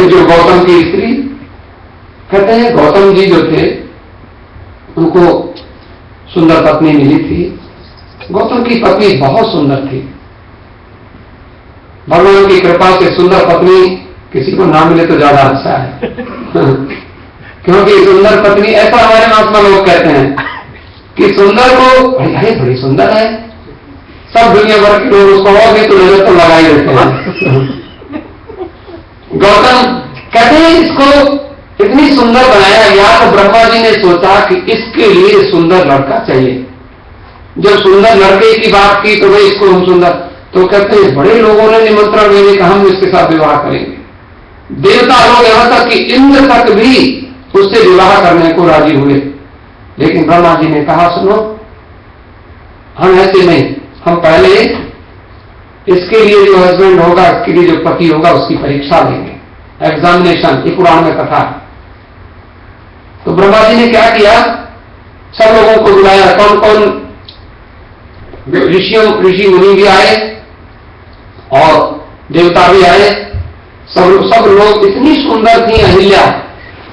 जो गौतम की स्त्री कहते हैं, गौतम जी जो थे उनको सुंदर पत्नी मिली थी। गौतम की पत्नी बहुत सुंदर थी। भगवान की कृपा से सुंदर पत्नी किसी को ना मिले तो ज्यादा अच्छा है क्योंकि सुंदर पत्नी, ऐसा हमारे महात्मा लोग कहते हैं कि सुंदर को अरे बड़ी सुंदर है, सब दुनिया भर के लोग उसको और भी तो नजर तो लगा ही देते हैं। गौतम कहते हैं इसको इतनी सुंदर बनाया। या तो ब्रह्मा जी ने सोचा कि इसके लिए सुंदर लड़का चाहिए। जब सुंदर लड़के की बात की तो भाई इसको हम सुंदर, तो कहते हैं बड़े लोगों ने निमंत्रण देने का हम इसके साथ विवाह करेंगे। देवता लोग यहां तक कि इंद्र तक भी उससे विवाह करने को राजी हुए। लेकिन ब्रह्मा जी ने कहा सुनो, हम ऐसे नहीं, हम पहले इसके लिए जो हस्बैंड होगा, इसके लिए जो पति होगा, उसकी परीक्षा लेंगे, एग्जामिनेशन। ये पुराण में कथा है। तो ब्रह्मा जी ने क्या किया, सब लोगों को बुलाया। कौन कौन ऋषि मुनि भी आए और देवता भी आए। सब लोग इतनी सुंदर थी अहिल्या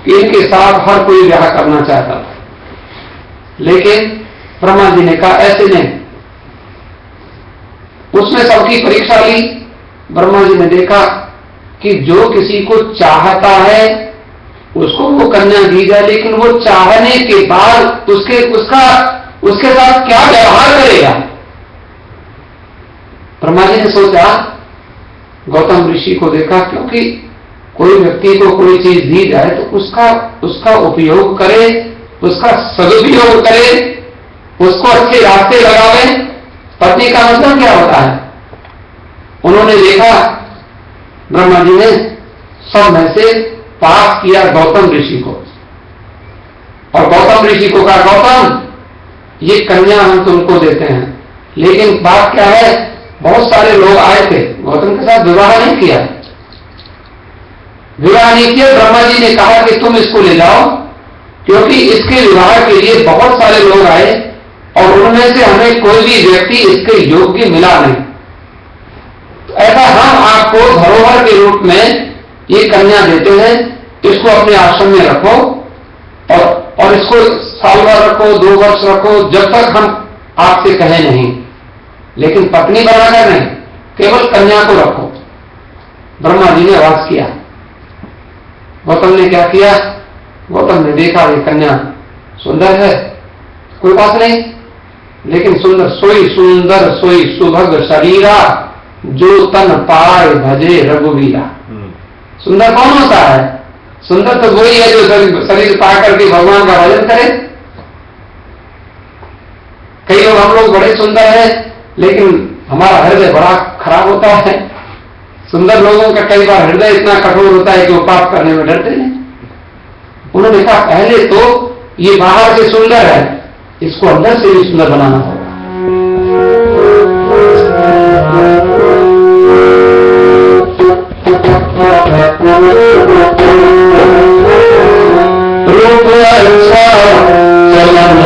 कि इनके साथ हर कोई विवाह करना चाहता था। लेकिन ब्रह्मा जी ने कहा ऐसे नहीं। उसने सबकी परीक्षा ली। ब्रह्मा जी ने देखा कि जो किसी को चाहता है उसको वो कन्या दी जाए, लेकिन वो चाहने के बाद उसके साथ क्या व्यवहार करेगा। ब्रह्मा जी ने सोचा, गौतम ऋषि को देखा, क्योंकि कोई व्यक्ति को कोई चीज दी जाए तो उसका उपयोग करे, उसका सदुपयोग करे, उसको अच्छे रास्ते लगावे। पत्नी का मतलब क्या होता है। उन्होंने देखा, ब्रह्मा जी ने सब में से पास किया गौतम ऋषि को, और गौतम ऋषि को कहा गौतम ये कन्या हम तुमको देते हैं। लेकिन बात क्या है, बहुत सारे लोग आए थे, गौतम के साथ विवाह नहीं किया। ब्रह्मा जी ने कहा कि तुम इसको ले जाओ, क्योंकि इसके विवाह के लिए बहुत सारे लोग आए और उनमें से हमें कोई भी व्यक्ति इसके योग्य मिला नहीं। तो ऐसा हम आपको धरोहर के रूप में ये कन्या देते हैं, इसको अपने आश्रम में रखो और इसको साल भर रखो, 2 वर्ष रखो, जब तक हम आपसे कहें नहीं। लेकिन पत्नी बनाकर नहीं, केवल कन्या को रखो। ब्रह्मा जी ने आवाज किया। गौतम ने क्या किया, गौतम ने देखा ये कन्या सुंदर है, कोई बात नहीं, लेकिन सुंदर सोई सुभग शरीरा, जो तन पाए भजे रघुवीरा। सुंदर कौन होता है, सुंदर तो वही है जो शरीर पा करके भगवान का भजन करे। कई लोग, हम लोग बड़े सुंदर हैं लेकिन हमारा हृदय बड़ा खराब होता है। सुंदर लोगों का कई बार हृदय इतना कठोर होता है कि वो पाप करने में डरते हैं। उन्होंने कहा पहले तो ये बाहर से सुंदर है, इसको अंदर से भी सुंदर बनाना होगा। रूप अच्छा चलन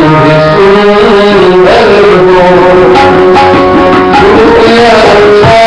सुंदर हो, रूप अच्छा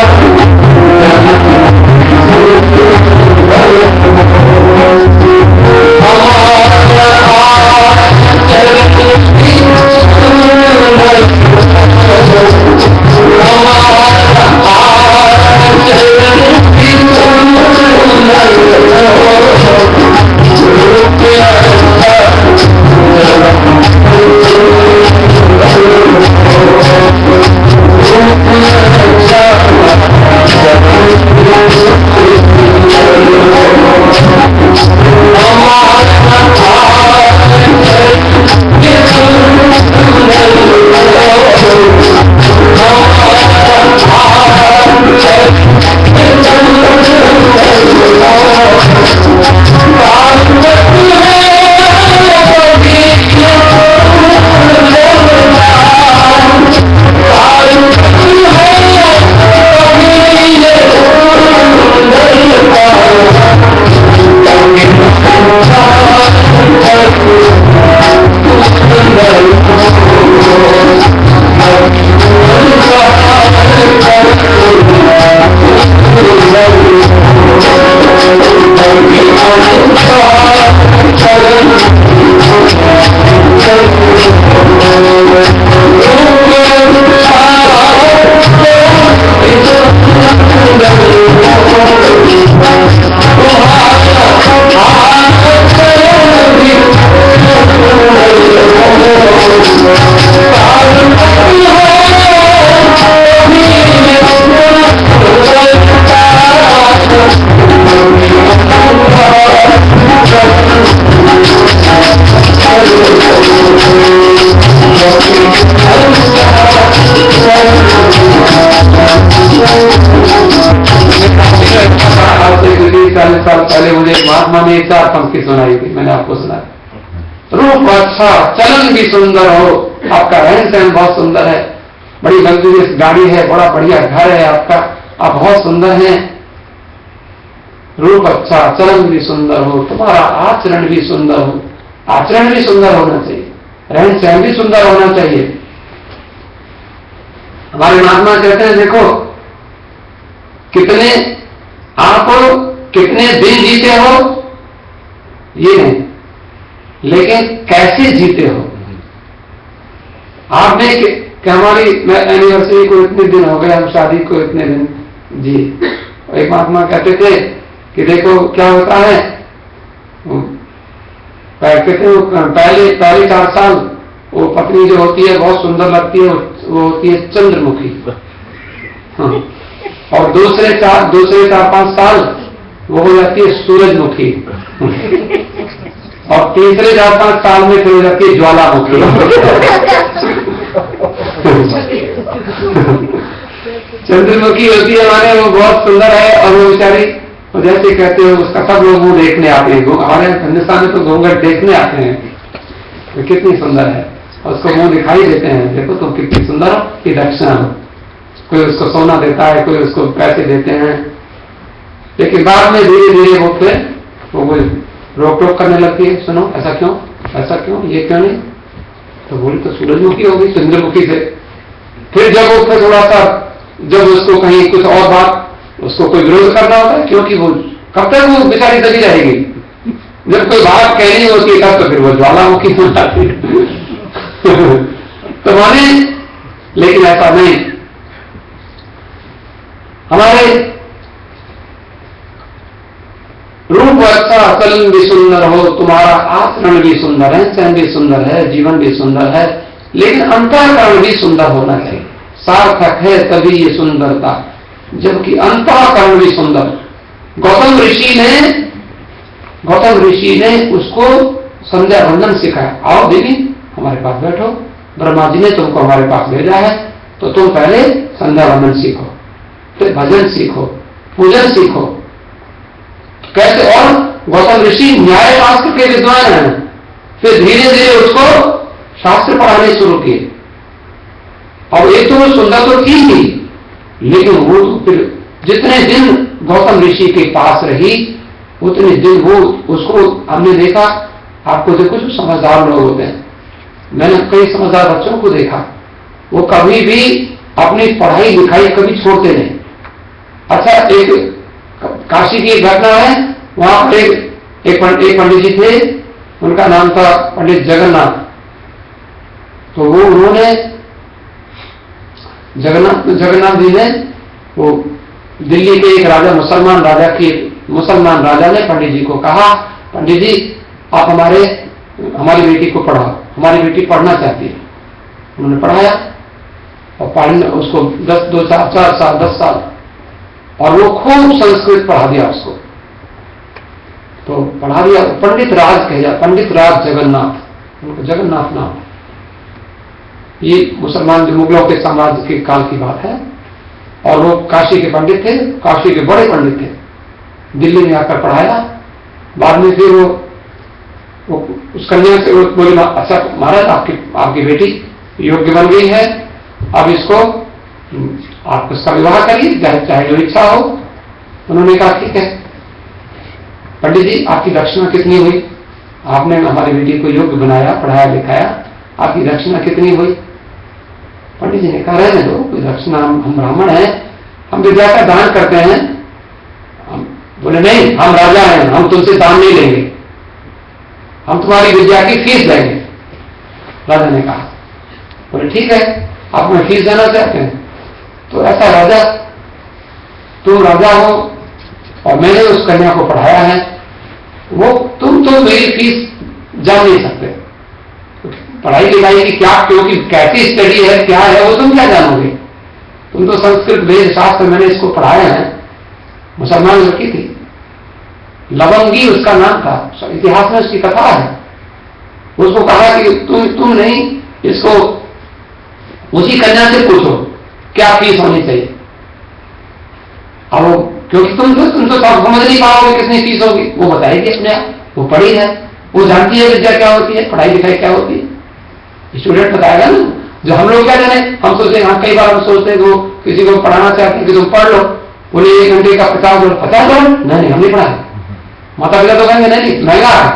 साल पहले मुझे महात्मा ने 4 पंक्ति सुनाई थी, मैंने आपको सुनाई। रूप अच्छा, चलन भी सुंदर हो, आपका रहन सहन बहुत सुंदर है, बड़ी लग्जरियस गाड़ी है, बड़ा बढ़िया घर है आपका, आप बहुत सुंदर हैं। रूप अच्छा, चलन भी सुंदर हो, तुम्हारा आचरण भी सुंदर हो, आचरण भी सुंदर होना चाहिए, रहन सहन भी सुंदर होना चाहिए। हमारे महात्मा कहते हैं देखो आप कितने दिन जीते हो ये नहीं, लेकिन कैसे जीते हो। आपने हमारी एनिवर्सरी को इतने दिन हो गए, हम शादी को इतने दिन जी। एक महात्मा कहते थे कि देखो क्या होता है, कहते थे पहले 4 साल वो पत्नी जो होती है बहुत सुंदर लगती है, वो होती है चंद्रमुखी। हाँ। और दूसरे 4-5 साल वो हो जाती है सूरजमुखी। और तीसरे 4-5 साल में फिर हो जाती है ज्वालामुखी। चंद्रमुखी होती है माने वो बहुत सुंदर है, और वो बेचारी जैसे कहते हो उसका सब लोग मुंह देखने आते हैं। हमारे हिंदुस्तान में तो घूंघट देखने आते हैं तो कितनी सुंदर है, और उसको मुंह दिखाई देते हैं, देखो तुम कितनी सुंदर हो, कि दक्षिणा हो। कोई उसको सोना देता है, कोई उसको पैसे देते हैं, लेकिन बाद में धीरे धीरे वो फिर वो रोक टोक करने लगती है, सुनो ऐसा क्यों, ये क्यों नहीं, तो बोली तो सूरजमुखी होगी चंद्रमुखी से। फिर जब वो फिर थोड़ा सा जब उसको कहीं कुछ और बात उसको कोई विरोध करना होता है, क्योंकि वो कब तक वो बेचारी दबी रहेगी, जब कोई बात कहनी होती है तब तो फिर वो ज्वालामुखी हो जाती है। तो माने, लेकिन ऐसा नहीं, हमारे रूप अच्छा, चलन भी सुंदर हो, तुम्हारा आचरण भी सुंदर है, सहन भी सुंदर है, जीवन भी सुंदर है, लेकिन अंतःकरण भी सुंदर होना चाहिए। सार्थक है तभी ये सुंदरता, जबकि अंतःकरण भी सुंदर। गौतम ऋषि ने उसको संध्या वंदन सिखाया, आओ देवी हमारे पास बैठो, ब्रह्मा जी ने तुमको हमारे पास भेजा है, तो तुम पहले संध्या वंदन सीखो, फिर भजन सीखो, पूजन सीखो। कैसे? और गौतम ऋषि न्याय शास्त्र के विद्वान हैं, फिर धीरे धीरे उसको शास्त्र पढ़ाने शुरू किए। और एक तो वो सुंदर तो थी ही, लेकिन वो तो फिर जितने दिन गौतम ऋषि के पास रही उतने दिन वो उसको हमने देखा, आपको देखो जो समझदार लोग होते हैं, मैंने कई समझदार बच्चों को देखा, वो कभी भी अपनी पढ़ाई लिखाई कभी छोड़ते नहीं। अच्छा, एक काशी की एक घटना है, वहां पर एक पंडित जी थे, उनका नाम था पंडित जगन्नाथ। तो वो उन्होंने जगन्नाथ जी ने वो दिल्ली के एक राजा मुसलमान राजा ने पंडित जी को कहा, पंडित जी आप हमारी बेटी को पढ़ाओ, हमारी बेटी पढ़ना चाहती है। उन्होंने पढ़ाया और पढ़ने उसको 10 साल और वो खूब संस्कृत पढ़ा दिया उसको, तो पढ़ा दिया। पंडित राज जगन्नाथ, उनको जगन्नाथ नाम। ये मुसलमान जो मुगलों के साम्राज्य के काल की बात है, और वो काशी के पंडित थे, काशी के बड़े पंडित थे, दिल्ली में आकर पढ़ाया। बाद में फिर वो उस कन्या से बोले, अच्छा महाराज आपकी बेटी योग्य बन गई है, अब इसको आप उसका विवाह करिए, चाहे जो इच्छा हो। उन्होंने कहा ठीक है पंडित जी, आपकी दक्षिणा कितनी हुई? आपने हमारी बेटी को योग्य बनाया, पढ़ाया लिखाया, आपकी दक्षिणा कितनी हुई? पंडित जी ने कहा रहने दो, कोई दक्षिणा, हम ब्राह्मण हैं, हम विद्या का दान करते हैं। बोले नहीं, हम राजा हैं, हम तुमसे दान नहीं लेंगे, हम तुम्हारी विद्या की फीस लेंगे। राजा ने कहा, बोले ठीक है, आप हमें फीस देना चाहते हैं तो ऐसा राजा, तुम राजा हो और मैंने उस कन्या को पढ़ाया है, वो तुम तो मेरी फीस जान नहीं सकते, पढ़ाई लिखाई की क्या, क्योंकि कैसी स्टडी है क्या है वो तुम क्या जानोगे, तुम तो संस्कृत वेद शास्त्र मैंने इसको पढ़ाया है। मुसलमान लड़की थी, लवंगी उसका नाम था, इतिहास में उसकी कथा है। उसको कहा कि तुम नहीं, इसको उसी कन्या से पूछो क्या फीस होनी चाहिए। अब वो क्योंकि तुम तो समझ नहीं पाओगे कितनी फीस होगी, वो बताएगी अपने आप, वो पढ़ी है, वो जानती है विद्या क्या होती है, पढ़ाई लिखाई क्या होती है, स्टूडेंट बताएगा ना। जो हम लोग क्या जाने, हम सोचते हैं, कई बार हम सोचते हैं कि वो किसी को पढ़ाना चाहते हैं कि तुम पढ़ लो, बोले 1 घंटे का $50, नहीं हमने पढ़ा है। माता पिता तो कहेंगे नहीं महंगा है,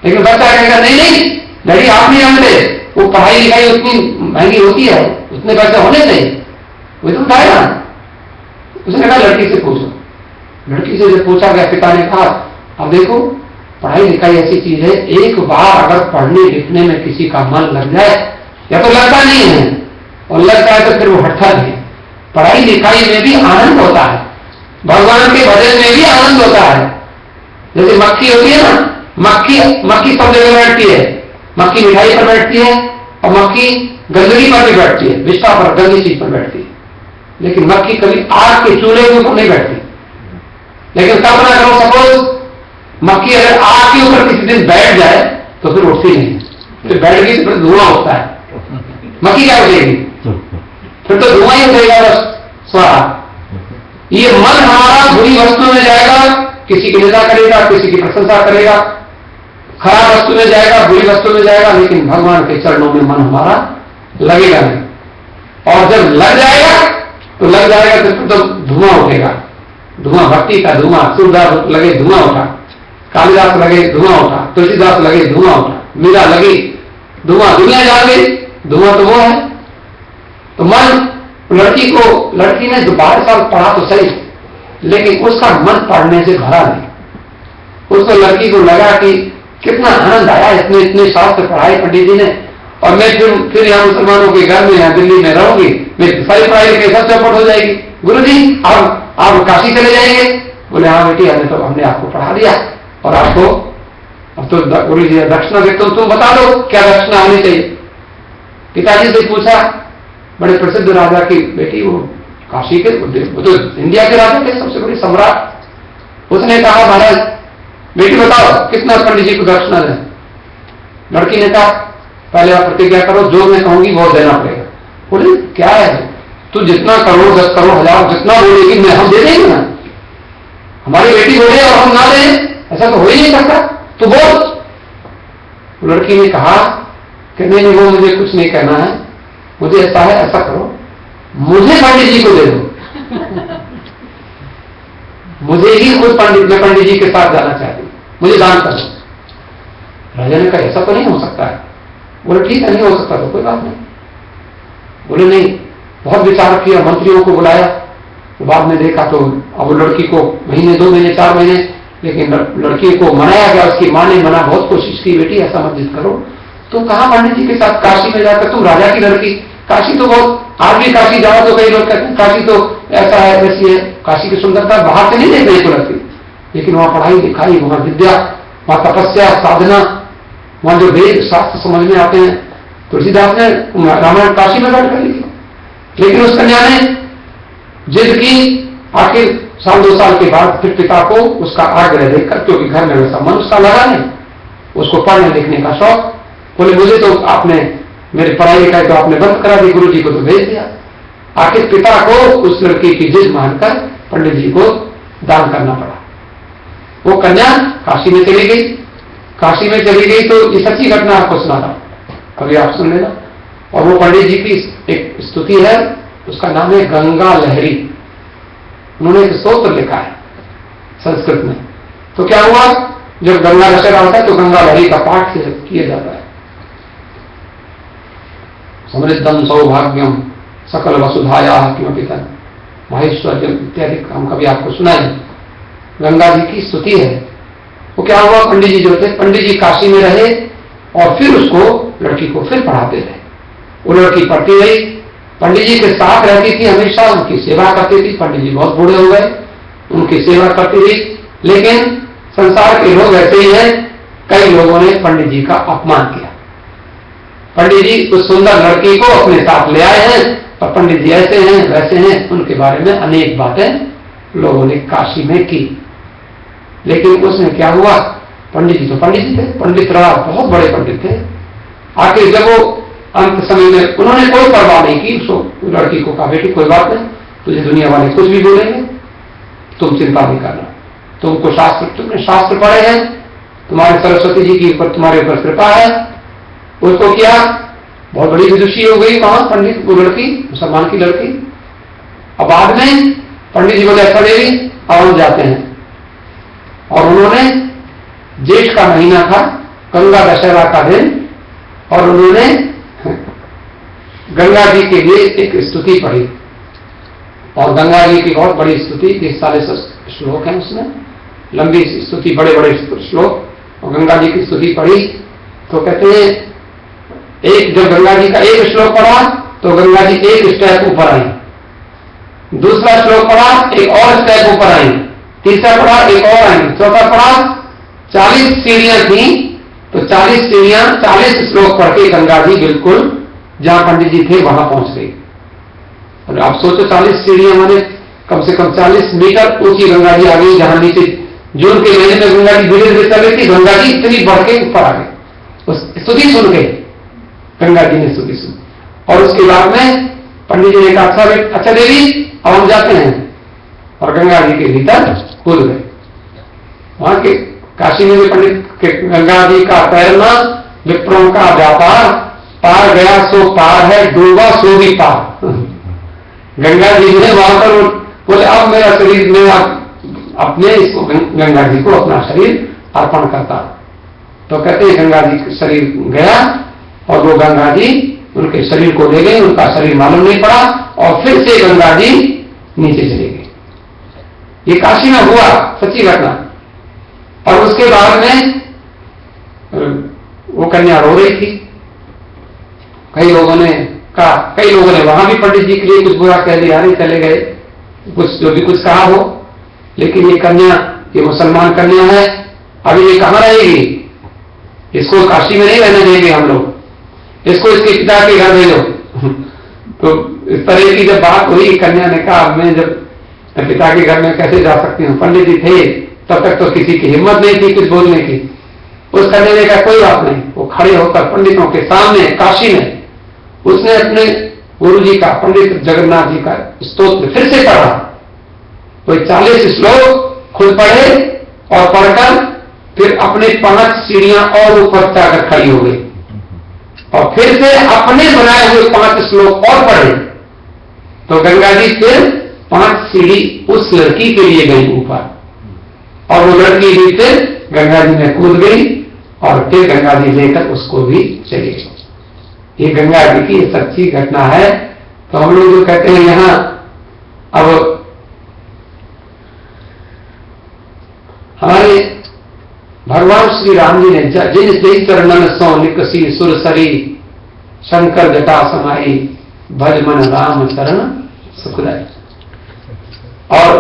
लेकिन बच्चा कहेगा नहीं डैडी आप नहीं जानते, वो पढ़ाई लिखाई उतनी महंगी होती है, उतने पैसे होने चाहिए, वो तो बताएगा। उसने कहा लड़की से पूछो। लड़की से जब पूछा गया, पिता ने कहा अब देखो पढ़ाई लिखाई ऐसी चीज है, एक बार अगर पढ़ने लिखने में किसी का मन लग जाए, या तो लगता नहीं है और लगता है तो फिर वो हटता नहीं। पढ़ाई लिखाई में भी आनंद होता है, भगवान के भजन में भी आनंद होता है। जैसे मक्खी होती है ना, मक्खी सब जगह बैठती है, मक्खी मिठाई पर बैठती है और मक्खी गंदगी पर भी बैठती है, विष्ठा पर गंदी चीज पर बैठती है, लेकिन मक्खी कभी आग के चूल्हे के ऊपर नहीं बैठती। लेकिन कल्पना करो सपोज मक्खी अगर आग के ऊपर किसी दिन बैठ जाए तो फिर उठती नहीं, फिर बैठ गई तो फिर धुआं उठता है, मक्खी क्या उठेगी, फिर तो धुआं ही उठेगा बस स्वाहा। ये मन हमारा बुरी वस्तु में जाएगा, किसी की निंदा करेगा, किसी की प्रशंसा करेगा, खराब वस्तु में जाएगा, बुरी वस्तु में जाएगा, लेकिन भगवान के चरणों में मन हमारा लगेगा नहीं। और जब लग जाएगा तो धुआं उठेगा, धुआं भक्ति का धुआं, सूरदास लगे धुआं उठा, कालिदास लगे धुआं उठा, तुलसीदास लगे धुआं उठा, मीरा लगी धुआं, दुनिया जा गई, धुआं तो वो है। तो मन लड़की ने 12 साल पढ़ा तो सही, लेकिन उसका मन पढ़ने से भरा नहीं। उसको लड़की को लगा कि कितना आनंद आया, इतने शास्त्र पढ़ाई पंडित जी ने, और मैं फिर यहाँ मुसलमानों के घर में यहाँ दिल्ली में रहूंगी, मेरी सारी पढ़ाई लिखाई सब चौपट हो जाएगी। गुरुजी आप काशी चले जाएंगे? बोले हाँ बेटी हमने आपको पढ़ा दिया, और आपको अब तो गुरु जी दक्षिणा देते हो, तुम बता दो क्या दक्षिणा होनी चाहिए। पिताजी से पूछा, बड़े प्रसिद्ध राजा की बेटी, वो काशी के, वो तो इंडिया के राजा थे, सबसे बड़े सम्राट। उसने कहा महाराज बेटी बताओ कितना पंडित जी को दक्षिणा दें। लड़की ने कहा पहले आप प्रतिज्ञा करो, जो मैं कहूंगी वो देना पड़ेगा। बोले क्या है, तू जितना करोड़ 10 करोड़ 1000 जितना बोलेगी मैं हम दे देंगे ना, हमारी बेटी बोले और हम ना दें, ऐसा तो हो ही नहीं सकता, तो बोल। लड़की ने कहा कि नहीं वो मुझे कुछ नहीं कहना है, मुझे ऐसा है, ऐसा करो मुझे पंडित जी को दे दो, मुझे ही खुद मैं पंडित जी के साथ जाना चाहती हूं, मुझे दान कर दो। राजा ने कहा ऐसा तो नहीं हो सकता है। बोले ठीक है नहीं हो सकता तो कोई बात नहीं। बोले नहीं, बहुत विचार किया, मंत्रियों को बुलाया, तो बाद में देखा तो अब लड़की को महीने 2 महीने 4 महीने, लेकिन लड़की को मनाया गया, उसकी माँ ने मना बहुत कोशिश की, बेटी ऐसा मत जिद करो, तुम कहाँ पंडित जी के साथ काशी में जाकर, तुम राजा की लड़की, काशी तो बहुत, आज भी काशी जाओ तो कई लोग कहते हैं काशी तो ऐसा है वैसी है, काशी की सुंदरता बाहर से नहीं देखने को लगती, लेकिन वहां पढ़ाई लिखाई, वहां विद्या, वहां तपस्या साधना, वहां जो वेद शास्त्र समझ में आते हैं। तुलसीदास ने रामायण काशी में बैठ कर लिखी, लेकिन उस कन्या ने जिद की, आखिर 1-2 साल के बाद फिर पिता को उसका आग्रह देखकर, क्योंकि घर में वैसा मन उसका लगा नहीं, उसको पढ़ने लिखने का शौक, बोले मुझे तो आपने मेरी पढ़ाई लिखाई तो आपने बंद करा दी, गुरु जी को तो भेज दिया। आखिर पिता को उस लड़की की जिद मानकर पंडित जी को दान करना पड़ा। वो कन्या काशी में चली गई। काशी में चली गई तो ये सच्ची घटना आपको सुना रहा, कभी आप सुन लेना। और वो पंडित जी की एक स्तुति है, उसका नाम है गंगा लहरी। उन्होंने एक स्तोत्र लिखा है संस्कृत में। तो क्या हुआ, जब गंगा दशहरा होता है तो गंगा लहरी का पाठ किया जाता है। समृद्धम सौभाग्यम सकल वसुधाया किमपि तन माहेश्वर्यम इत्यादि हम कभी आपको सुनाए। गंगा जी की स्तुति है। वो क्या हुआ, पंडित जी जो थे, पंडित जी काशी में रहे और फिर उसको लड़की को फिर पढ़ाते रहे। वो लड़की पढ़ती रही, पंडित जी के साथ रहती थी, हमेशा उनकी सेवा करती थी। पंडित जी बहुत बूढ़े हो गए, उनकी सेवा करती रही, लेकिन संसार के लोग ऐसे ही हैं, कई लोगों ने पंडित जी का अपमान किया। पंडित जी उस सुंदर लड़की को अपने साथ ले आए हैं और पंडित जी ऐसे हैं वैसे हैं, उनके बारे में अनेक बातें लोगों ने काशी में की। लेकिन उसमें क्या हुआ, पंडित जी तो पंडित जी थे, पंडित राव बहुत बड़े पंडित थे। आखिर जब वो अंत समय में उन्होंने कोई परवाह नहीं की, उसको लड़की को कहा बेटी कोई बात नहीं, तुझे दुनिया वाले कुछ भी बोलेंगे, तुम चिंता नहीं करना, तुमने शास्त्र पढ़े हैं, तुम्हारे सरस्वती जी की ऊपर तुम्हारे ऊपर कृपा है। उसको क्या बहुत बड़ी विदुषी हो गई वहां पंडित, वो लड़की मुसलमान की लड़की। अब बाद में पंडित जी बोले अच्छा देवी अब हम जाते हैं, और उन्होंने जेठ का महीना था, गंगा दशहरा का दिन, और उन्होंने गंगा जी के लिए एक स्तुति पढ़ी, और गंगा जी की बहुत बड़ी स्तुति 40 श्लोक है उसमें, लंबी स्तुति, बड़े बड़े श्लोक, और गंगा जी की स्तुति पढ़ी। तो कहते हैं एक जब गंगा जी का एक श्लोक पढ़ा तो गंगा जी एक स्टेप ऊपर आई, दूसरा श्लोक पढ़ा एक और स्टेप ऊपर आई, तीसरा पढ़ा एक और आई, चौथा पढ़ा 40 सीढ़ियां थी, तो 40 सीढ़ियां 40 श्लोक पढ़ के गंगा जी बिल्कुल जहां पंडित जी थे वहां पहुंच गई। और आप सोचो 40 सीढ़ियां माने कम से कम 40 मीटर ऊंची गंगा जी आ गई, जहां नीचे जून के महीने में गंगा जी धीरे धीरे चल रही थी, गंगा जी इतनी बढ़ के ऊपर आ गई, उस स्तुति सुन के गंगा जी ने स्तुति सुनी। और उसके बाद में पंडित जी ने कहा अच्छा देवी अब हम जाते हैं, और गंगा जी के भीतर कूद गए। वहां के काशी में भी पंडित के गंगा जी का तैरना विप्रों का व्यापार, पार गया सो पार है, डूबा सो भी पार। गंगा जी ने वहां पर बोले अब मेरा शरीर में अपने इसको गंगा जी को अपना शरीर अर्पण करता। तो कहते हैं गंगा जी का शरीर गया, और वो गंगा जी उनके शरीर को ले गए, उनका शरीर मालूम नहीं पड़ा, और फिर से गंगा जी नीचे चले गए। ये काशी में हुआ सच्ची घटना। और उसके बाद में वो कन्या रो रही थी, कई लोगों ने वहां भी पंडित जी के लिए कुछ बुरा कह दिया, नहीं चले गए, कुछ जो भी कुछ कहा हो, लेकिन ये कन्या, ये मुसलमान कन्या है, अभी ये कहां रहेगी, इसको काशी में नहीं रहने देंगे हम लोग, इसको इसके पिता के घर भेजो। तो इस तरह की जब बात हुई, कन्या ने कहा मैं जब पिता के घर में कैसे जा सकती हूँ, पंडित जी थे तब तक तो किसी की हिम्मत नहीं थी कुछ बोलने की। उस कन्या ने कहा कोई बात नहीं, वो खड़े होकर पंडितों के सामने काशी में उसने अपने गुरु जी का, पंडित जगन्नाथ जी का स्तोत्र फिर से पढ़ा। कोई 40 श्लोक खुद पढ़े, और पढ़कर फिर अपने 5 सीढ़ियां और ऊपर जाकर खड़ी हो गई, और फिर से अपने बनाए हुए 5 श्लोक और पढ़े। तो गंगा जी फिर 5 सीढ़ी उस लड़की के लिए गई ऊपर, और वो लड़की भी फिर गंगा जी में कूद गई, और फिर गंगा जी लेकर उसको भी चली गई। ये गंगा जी की सच्ची घटना है। तो हम लोग जो कहते हैं यहां, अब हमारे भगवान श्री राम जी ने जिन जिन चरणन सो निकसी सुरसरी, शंकर जटा समाई, भज मन राम चरण सुखदाई। और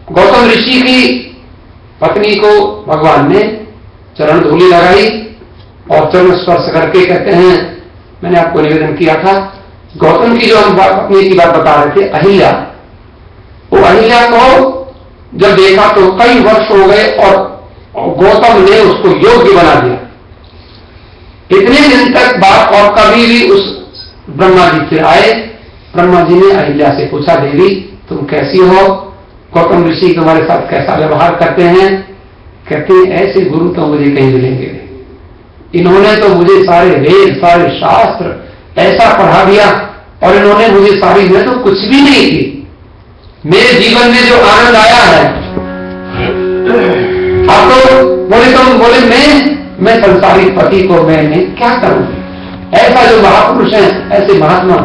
गौतम ऋषि की पत्नी को भगवान ने चरण धूलि लगाई, और चरण स्पर्श करके कहते हैं, मैंने आपको निवेदन किया था, गौतम की जो हम पत्नी की बात बता रहे थे, अहिल्या, वो अहिल्या को जब देखा तो कई वर्ष हो गए, और गौतम ने उसको योग्य बना दिया। इतने दिन तक बात, और कभी भी उस ब्रह्मा जी से आए, ब्रह्मा जी ने अहिल्या से पूछा देवी तुम कैसी हो, गौतम ऋषि तुम्हारे साथ कैसा व्यवहार करते हैं। कहते हैं ऐसे गुरु तो मुझे कहीं मिलेंगे नहीं, इन्होंने तो मुझे सारे वेद सारे शास्त्र ऐसा पढ़ा दिया, और इन्होंने मुझे सारी, मैं तो कुछ भी नहीं की, मेरे जीवन में जो आनंद आया है। अब तो बोले मैं संसारिक पति को मैं क्या करूं, ऐसा जो महापुरुष है, ऐसे महात्मा